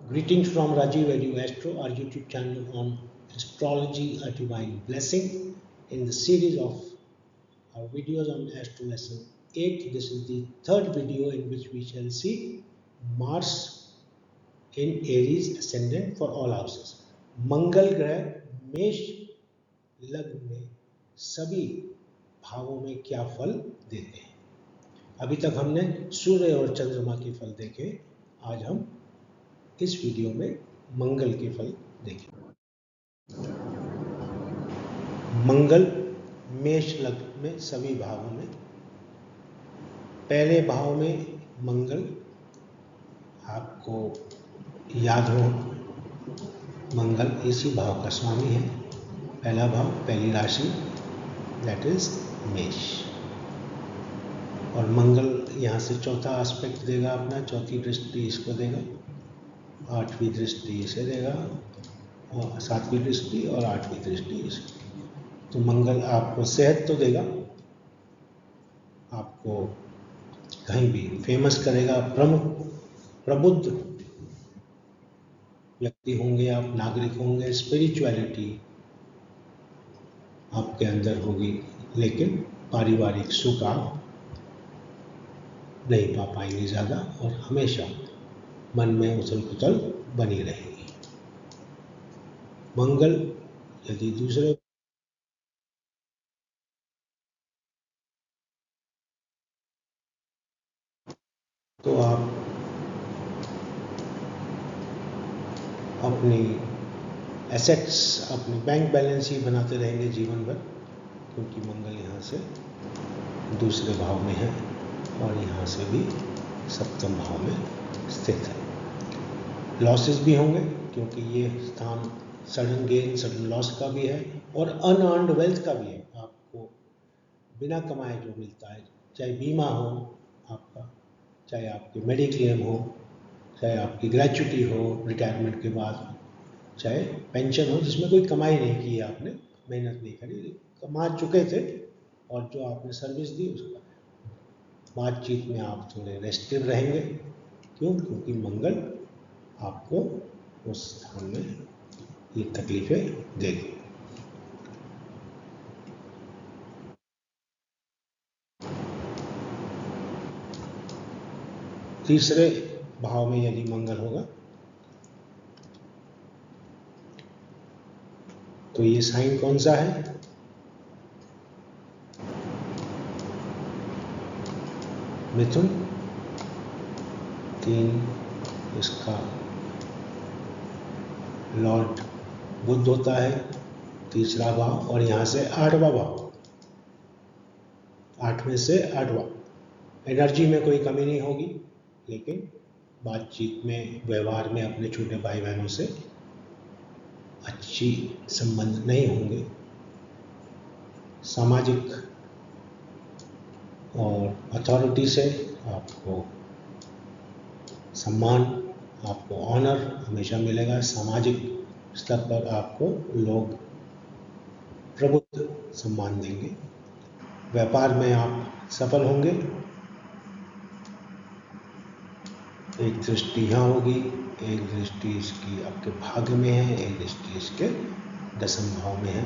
Greetings from Rajiv Edu Astro, our YouTube channel on astrology, a divine blessing. In the series of our videos on Astro Lesson 8, this is the third video in which we shall see Mars in Aries ascendant for all houses. मंगल ग्रह मेष लग्न में सभी भावों में क्या फल देते हैं। अभी तक हमने सूर्य और चंद्रमा के फल देखे, आज हम इस वीडियो में मंगल के फल देखेंगे। मंगल मेष लग्न में सभी भावों में, पहले भाव में मंगल, आपको याद हो मंगल इसी भाव का स्वामी है। पहला भाव, पहली राशि, दैट इज मेष। और मंगल यहाँ से चौथा एस्पेक्ट देगा अपना, चौथी दृष्टि इसको देगा, आठवीं दृष्टि इसे देगा, और सातवीं दृष्टि और आठवीं दृष्टि इसको। तो मंगल आपको सेहत तो देगा, आपको कहीं भी फेमस करेगा, प्रबुद्ध व्यक्ति होंगे आप, नागरिक होंगे, स्पिरिचुअलिटी आपके अंदर होगी, लेकिन पारिवारिक सुख आप नहीं पा पाएंगे ज़्यादा, और हमेशा मन में उथल पुथल बनी रहेगी। मंगल यदि दूसरे तो आप अपनी एसेट्स, अपनी बैंक बैलेंस ही बनाते रहेंगे जीवन भर, क्योंकि मंगल यहाँ से दूसरे भाव में है और यहाँ से भी सप्तम भाव में स्थित है। लॉसेस भी होंगे, क्योंकि ये स्थान सडन गेन, सडन लॉस का भी है और अनअर्न्ड वेल्थ का भी है। आपको बिना कमाए जो मिलता है, चाहे बीमा हो आपका, चाहे आपके मेडिक्लेम हो, चाहे आपकी ग्रेच्युटी हो रिटायरमेंट के बाद, चाहे पेंशन हो जिसमें कोई कमाई नहीं की है, आपने मेहनत नहीं करी, कमा चुके थे और जो आपने सर्विस दी उसका बातचीत में आप थोड़े रेस्टिव रहेंगे। क्यों? क्योंकि मंगल आपको उस स्थान में ये तकलीफें देगी। तीसरे भाव में यदि मंगल होगा तो ये साइन कौन सा है? मिथुन। 3 इसका लॉर्ड बुध होता है, तीसरा भाव, और यहाँ से 8वां भाव, 8 में से 8वां। एनर्जी में कोई कमी नहीं होगी, लेकिन बातचीत में, व्यवहार में अपने छोटे भाई बहनों से अच्छी संबंध नहीं होंगे। सामाजिक और अथॉरिटी से आपको सम्मान, आपको ऑनर हमेशा मिलेगा। सामाजिक स्तर पर आपको लोग प्रबुद्ध सम्मान देंगे। व्यापार में आप सफल होंगे। एक दृष्टि यहाँ होगी, एक दृष्टि इसकी आपके भाग्य में है, एक दृष्टि इसके दशम भाव में है।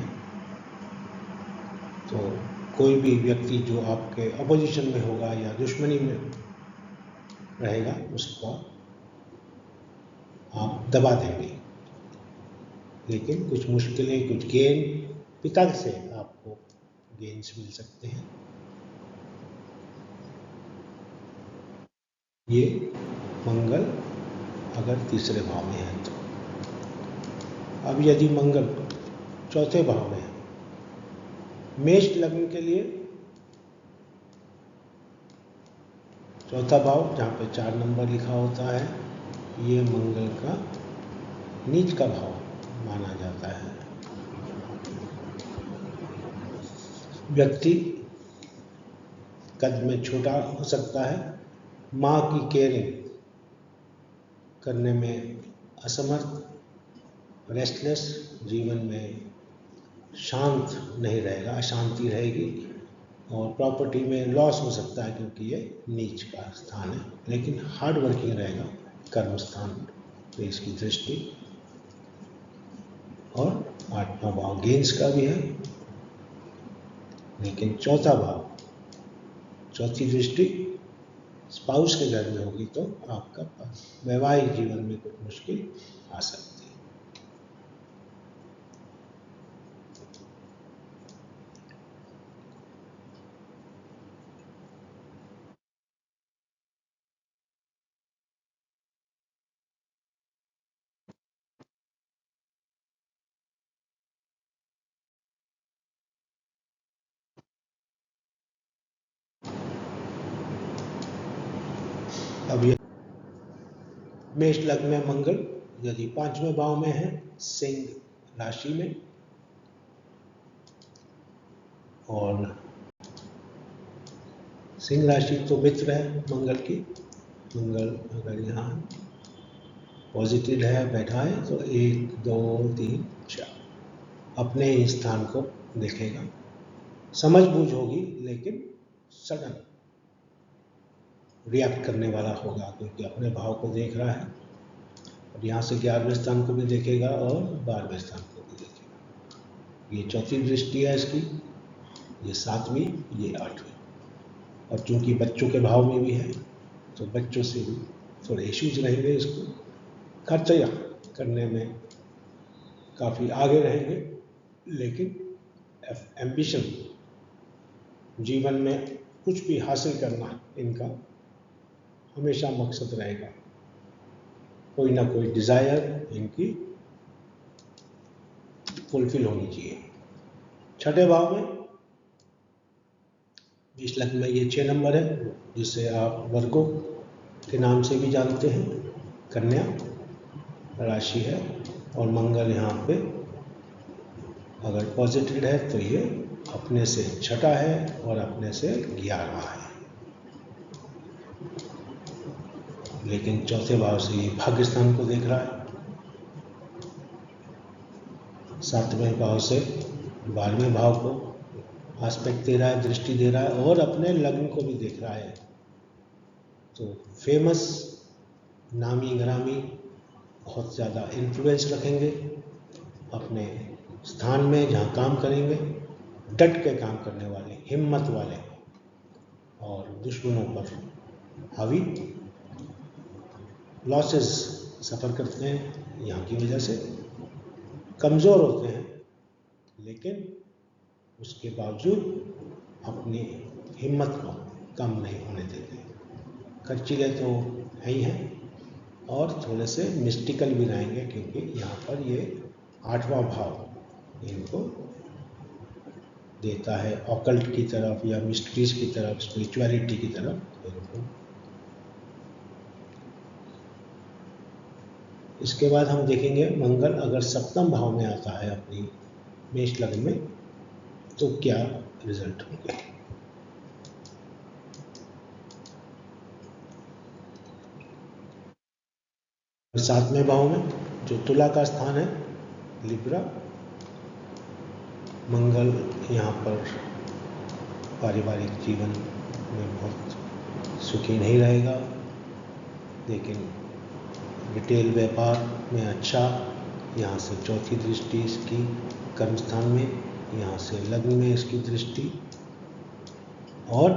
तो कोई भी व्यक्ति जो आपके अपोजिशन में होगा या दुश्मनी में रहेगा, उसको आप दबा देंगे। लेकिन कुछ मुश्किलें, कुछ गेन, पिता से आपको गेन्स मिल सकते हैं। ये मंगल अगर तीसरे भाव में है तो। अब यदि मंगल चौथे भाव में है, मेष लग्न के लिए चौथा भाव जहाँ पे 4 नंबर लिखा होता है, ये मंगल का नीच का भाव माना जाता है। व्यक्ति कद में छोटा हो सकता है, माँ की केयरिंग करने में असमर्थ, रेस्टलेस, जीवन में शांत नहीं रहेगा, अशांति रहेगी, और प्रॉपर्टी में लॉस हो सकता है क्योंकि ये नीच का स्थान है। लेकिन हार्ड वर्किंग रहेगा, कर्म स्थान पे इसकी दृष्टि, और 8वां भाव गेंस का भी है, लेकिन चौथा भाव, चौथी दृष्टि स्पाउस के घर में होगी तो आपका वैवाहिक जीवन में कुछ मुश्किल आ सकती है। अब ये मेष लग्न में मंगल यदि 5वें भाव में है सिंह राशि में, और सिंह राशि तो मित्र है मंगल की, मंगल अगर यहाँ पॉजिटिव है बैठा है तो 1 2 3 4 अपने ही स्थान को देखेगा। समझबूझ होगी लेकिन सडन रिएक्ट करने वाला होगा, क्योंकि अपने भाव को देख रहा है, और यहाँ से 11वें स्थान को भी देखेगा और 12वें स्थान को भी देखेगा। ये चौथी दृष्टि है इसकी, ये 7वीं, ये 8वीं, और चूंकि बच्चों के भाव में भी है तो बच्चों से भी थोड़े इश्यूज रहेंगे। इसको खर्चा करने में काफ़ी आगे रहेंगे, लेकिन एम्बिशन, जीवन में कुछ भी हासिल करना इनका हमेशा मकसद रहेगा। कोई ना कोई डिज़ायर इनकी फुलफिल होनी चाहिए। 6ठे भाव में मेष लग्न में ये 6 नंबर है, जिसे आप वर्गो के नाम से भी जानते हैं, कन्या राशि है, और मंगल यहाँ पे अगर पॉजिटिव है तो ये अपने से 6ठा है और अपने से 11वां है, लेकिन चौथे भाव से ये भाग्य स्थान को देख रहा है, 7वें भाव से 12वें भाव को आस्पेक्ट दे रहा है, दृष्टि दे रहा है, और अपने लग्न को भी देख रहा है। तो फेमस, नामी ग्रामी, बहुत ज़्यादा इन्फ्लुएंस रखेंगे अपने स्थान में जहाँ काम करेंगे, डट के काम करने वाले, हिम्मत वाले, और दुश्मनों पर हावी, लॉसेस सफ़र करते हैं यहाँ की वजह से, कमज़ोर होते हैं, लेकिन उसके बावजूद अपनी हिम्मत को कम नहीं होने देते। खर्चीले तो है ही हैं, और थोड़े से मिस्टिकल भी रहेंगे, क्योंकि यहाँ पर ये 8वां भाव इनको देता है ऑकल्ट की तरफ, या मिस्ट्रीज की तरफ, स्पिरिचुअलिटी की तरफ इनको। इसके बाद हम देखेंगे मंगल अगर 7वें भाव में आता है अपनी मेष लग्न में तो क्या रिजल्ट होंगे। 7वें भाव में जो तुला का स्थान है, लिब्रा, मंगल यहाँ पर पारिवारिक जीवन में बहुत सुखी नहीं रहेगा, लेकिन रिटेल व्यापार में अच्छा, यहाँ से चौथी दृष्टि इसकी कर्म स्थान में, यहाँ से लग्न में इसकी दृष्टि, और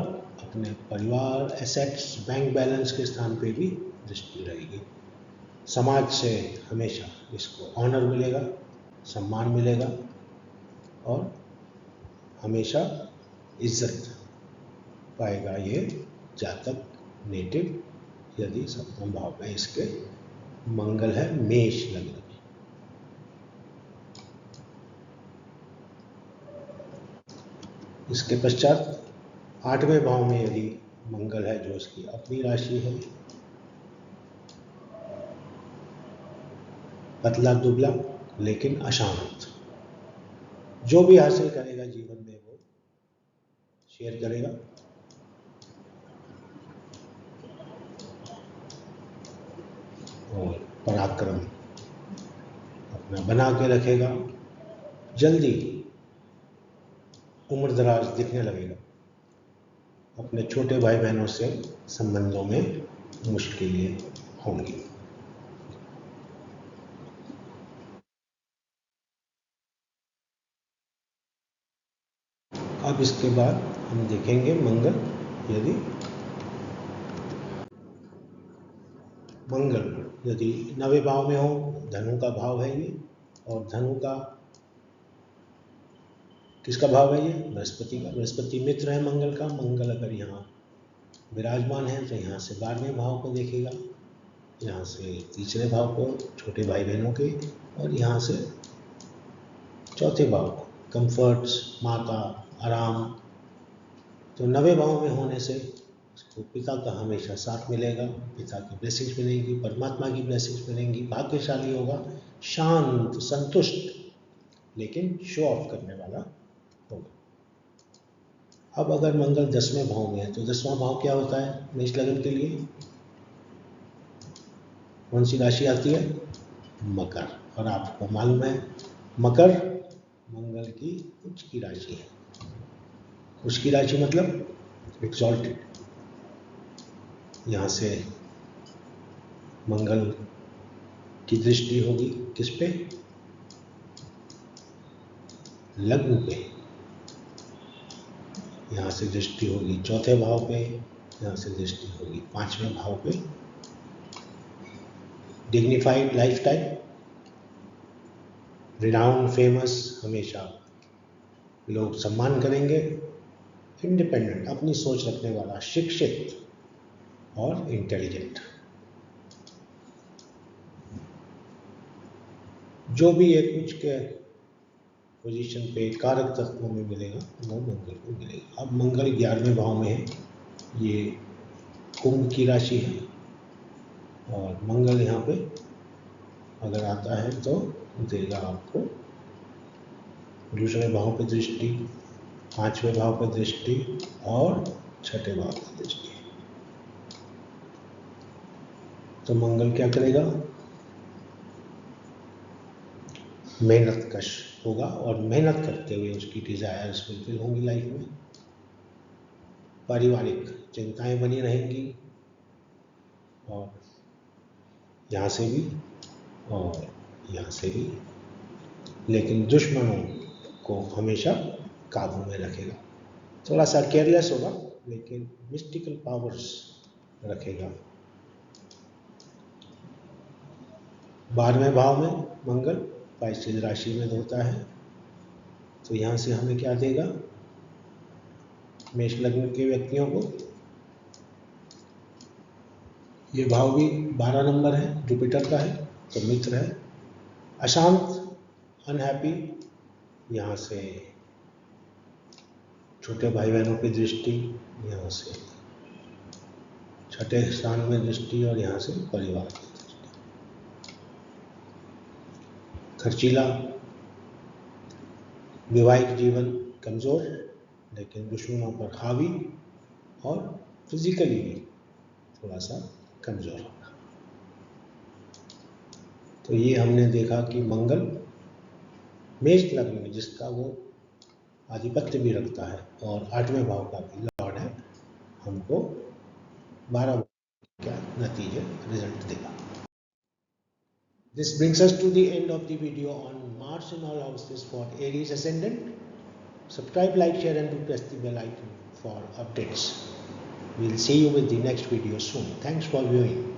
अपने परिवार, एसेट्स, बैंक बैलेंस के स्थान पे भी दृष्टि रहेगी। समाज से हमेशा इसको ऑनर मिलेगा, सम्मान मिलेगा, और हमेशा इज्जत पाएगा ये जातक नेटिव, यदि 7वें भाव में इसके मंगल है मेष लग्न में। इसके पश्चात 8वें भाव में यदि मंगल है, जो इसकी अपनी राशि है, पतला दुबला लेकिन अशांत, जो भी हासिल करेगा जीवन में वो शेयर करेगा, और पराक्रम अपना बना के रखेगा, जल्दी उम्र दराज दिखने लगेगा। अपने छोटे भाई बहनों से संबंधों में मुश्किलें होंगी। अब इसके बाद हम देखेंगे मंगल, यदि मंगल यदि 9वें भाव में हो, धनु का भाव है ये, और धनु का किसका भाव है ये? बृहस्पति का। बृहस्पति मित्र है मंगल का। मंगल अगर यहाँ विराजमान है तो यहाँ से 12वें भाव को देखेगा, यहाँ से तीसरे भाव को, छोटे भाई बहनों के, और यहाँ से चौथे भाव को, कंफर्ट्स, माता, आराम। तो 9वें भाव में होने से उसको पिता का हमेशा साथ मिलेगा, पिता की ब्लेसिंग्स मिलेंगी, परमात्मा की ब्लेसिंग्स मिलेंगी, भाग्यशाली होगा, शांत, संतुष्ट, लेकिन शो ऑफ करने वाला होगा। अब अगर मंगल 10वें भाव में है तो 10वां भाव क्या होता है मेष लग्न के लिए? कौन सी राशि आती है? मकर। और आपको मालूम है मकर मंगल की उच्च की राशि है। उच्च की राशि मतलब एक्सॉल्टेड। यहाँ से मंगल की दृष्टि होगी किस पे? लग्न पे। यहाँ से दृष्टि होगी चौथे भाव पे, यहाँ से दृष्टि होगी 5वें भाव पे। डिग्निफाइड लाइफस्टाइल, रिनाउंड, फेमस, हमेशा लोग सम्मान करेंगे। इंडिपेंडेंट, अपनी सोच रखने वाला, शिक्षित और इंटेलिजेंट। जो भी एक उच्च के पोजीशन पे कारक तत्वों में मिलेगा वो मंगल को मिलेगा। अब मंगल 11वें भाव में है, ये कुंभ की राशि है, और मंगल यहाँ पे अगर आता है तो देगा आपको दूसरे भाव पे दृष्टि, 5वें भाव पे दृष्टि और छठे भाव पे दृष्टि। तो मंगल क्या करेगा? मेहनत कश होगा, और मेहनत करते हुए उसकी डिजायर्स फुलफिल होंगी लाइफ में। पारिवारिक चिंताएं बनी रहेंगी, और यहाँ से भी और यहाँ से भी, लेकिन दुश्मनों को हमेशा काबू में रखेगा। थोड़ा सा केयरलेस होगा, लेकिन मिस्टिकल पावर्स रखेगा। 12वें भाव में मंगल पाइसेस राशि में होता है, तो यहाँ से हमें क्या देगा? मेष लग्न के व्यक्तियों को ये भाव भी 12 नंबर है, जुपिटर का है, तो मित्र है। अशांत, अनहैप्पी, यहाँ से छोटे भाई बहनों की दृष्टि, यहाँ से छठे स्थान में दृष्टि, और यहाँ से परिवार की दृष्टि। खर्चीला, वैवाहिक जीवन कमजोर, लेकिन दुश्मनों पर हावी, और फिजिकली भी थोड़ा सा कमजोर होगा। तो ये हमने देखा कि मंगल मेष लग्न में, जिसका वो आधिपत्य भी रखता है और 8वें भाव का भी लॉर्ड है, हमको 12 क्या नतीजे रिजल्ट देगा। This brings us to the end of the video on Mars in all houses for Aries ascendant. Subscribe, like, share and do press the bell icon for updates. We'll see you with the next video soon. Thanks for viewing.